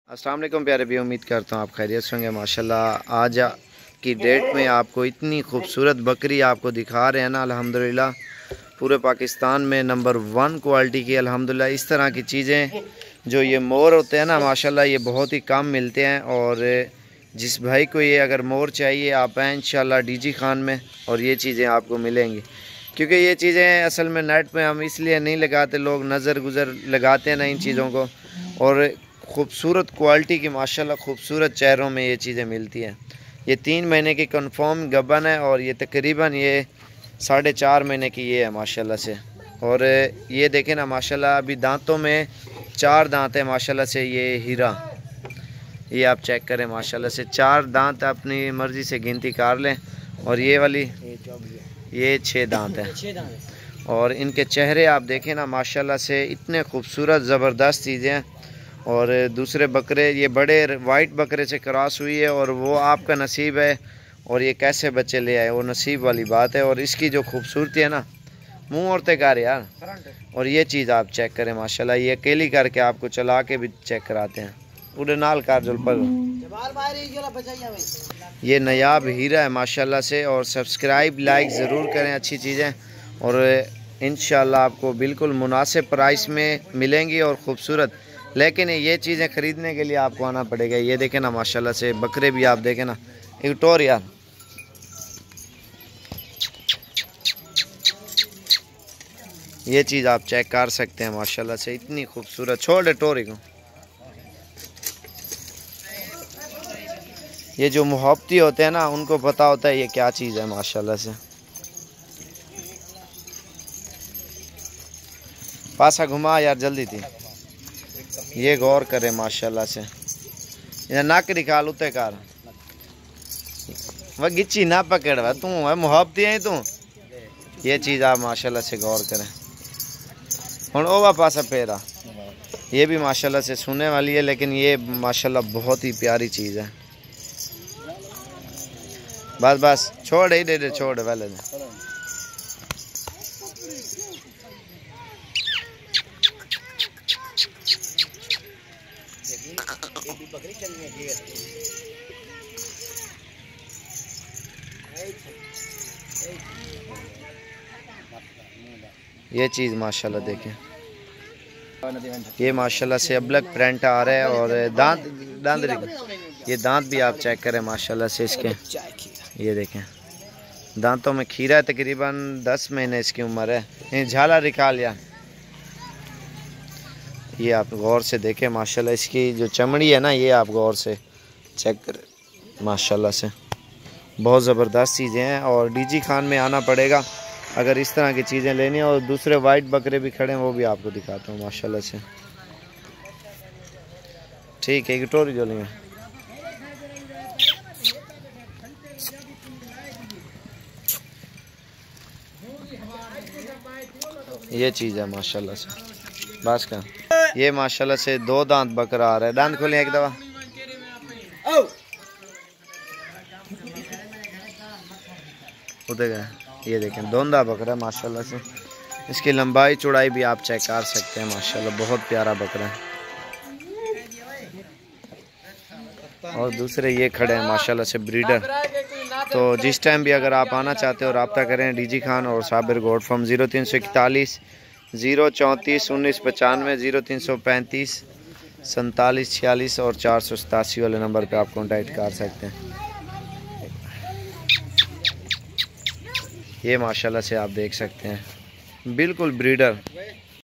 अस्सलाम वालेकुम प्यारे भी, उम्मीद करता हूँ आप खैरियत से होंगे। माशाल्लाह आज की डेट में आपको इतनी खूबसूरत बकरी आपको दिखा रहे हैं ना, अल्हम्दुलिल्लाह पूरे पाकिस्तान में नंबर 1 क्वालिटी की। अल्हम्दुलिल्लाह इस तरह की चीज़ें जो ये मोर होते हैं ना, माशाल्लाह ये बहुत ही कम मिलते हैं। और जिस भाई को ये अगर मोर चाहिए आप आएँ इंशाल्लाह डीजी खान में, और ये चीज़ें आपको मिलेंगी। क्योंकि ये चीज़ें असल में नेट में हम इसलिए नहीं लगाते, लोग नज़र गुज़र लगाते हैं ना इन चीज़ों को। और खूबसूरत क्वालिटी की माशाल्लाह खूबसूरत चेहरों में ये चीज़ें मिलती हैं। ये 3 महीने की कंफर्म गबन है और ये तकरीबन ये 4.5 महीने की ये है माशाल्लाह से। और ये देखें ना माशाल्लाह अभी दांतों में 4 दांत है माशाल्लाह से। ये हीरा, ये आप चेक करें माशाल्लाह से 4 दांत अपनी मर्ज़ी से गिनती कर लें। और ये वाली ये 6 दांत हैं। और इनके चेहरे आप देखें ना माशाल्लाह से इतने खूबसूरत ज़बरदस्त चीज़ें हैं। और दूसरे बकरे ये बड़े वाइट बकरे से क्रॉस हुई है, और वो आपका नसीब है। और ये कैसे बच्चे ले आए वो नसीब वाली बात है। और इसकी जो खूबसूरती है ना, मुंह औरते कार यार। और ये चीज़ आप चेक करें माशाल्लाह, ये अकेली करके आपको चला के भी चेक कराते हैं। उड़े नाल कार जुल पर ये नयाब हीरा है माशाल्लाह से। और सब्सक्राइब लाइक ज़रूर करें अच्छी चीज़ें, और इंशाल्लाह आपको बिल्कुल मुनासिब प्राइस में मिलेंगी और ख़ूबसूरत। लेकिन ये चीज़ें ख़रीदने के लिए आपको आना पड़ेगा। ये देखें ना माशाल्लाह से बकरे भी आप देखें ना, एक टोर यार, ये चीज़ आप चेक कर सकते हैं माशाल्लाह से इतनी खूबसूरत। छोड़ टोरी को, ये जो मोहब्बती होते हैं ना उनको पता होता है ये क्या चीज़ है माशाल्लाह से। पासा घुमा यार जल्दी थी। ये गौर करे माशाल्लाह से, ये नाक निकाल उते कार वह गिच्ची ना पकड़ वह तू है मोहब्बती है तू। ये चीज़ आप माशाल्लाह से गौर करें। और ओवा पासा फेरा ये भी माशाल्लाह से सुनने वाली है, लेकिन ये माशाल्लाह बहुत ही प्यारी चीज़ है। बस बस छोड़ ही दे छोड़ वाले ने। ये चीज़ माशाल्लाह देखें, ये माशाल्लाह से अबलग प्रिंट आ रहा है। और दांत ये दांत भी आप चेक करें माशाल्लाह से इसके। ये देखें दांतों में खीरा है, तकरीबन 10 महीने इसकी उम्र है। ये झाला निकाल या, ये आप गौर से देखें माशाल्लाह इसकी जो चमड़ी है ना, ये आप गौर से चेक करें माशाल्लाह से। बहुत ज़बरदस्त चीज़ें हैं। और डीजी खान में आना पड़ेगा अगर इस तरह की चीज़ें लेनी है। और दूसरे वाइट बकरे भी खड़े हैं, वो भी आपको दिखाता हूँ माशाल्लाह से। ठीक है, एक टोरी जो लेंगे। ये चीज़ है माशाल्लाह से। बस का ये माशाल्लाह से 2 दांत बकरा आ रहा है। दांत खोलें एक दफ़ा। उधर गए, ये देखें दोंदा बकरा है माशाल्लाह से। इसकी लंबाई चौड़ाई भी आप चेक कर सकते हैं माशाल्लाह, बहुत प्यारा बकरा है। और दूसरे ये खड़े हैं माशाल्लाह से ब्रीडर। तो जिस टाइम भी अगर आप आना चाहते हो रब्ता करें डीजी खान और साबिर गोट फॉर्म 0341 034 1995 0335 47 46 और 487 वाले नंबर पे आप कॉन्टैक्ट कर सकते हैं। ये माशाल्लाह से आप देख सकते हैं बिल्कुल ब्रीडर।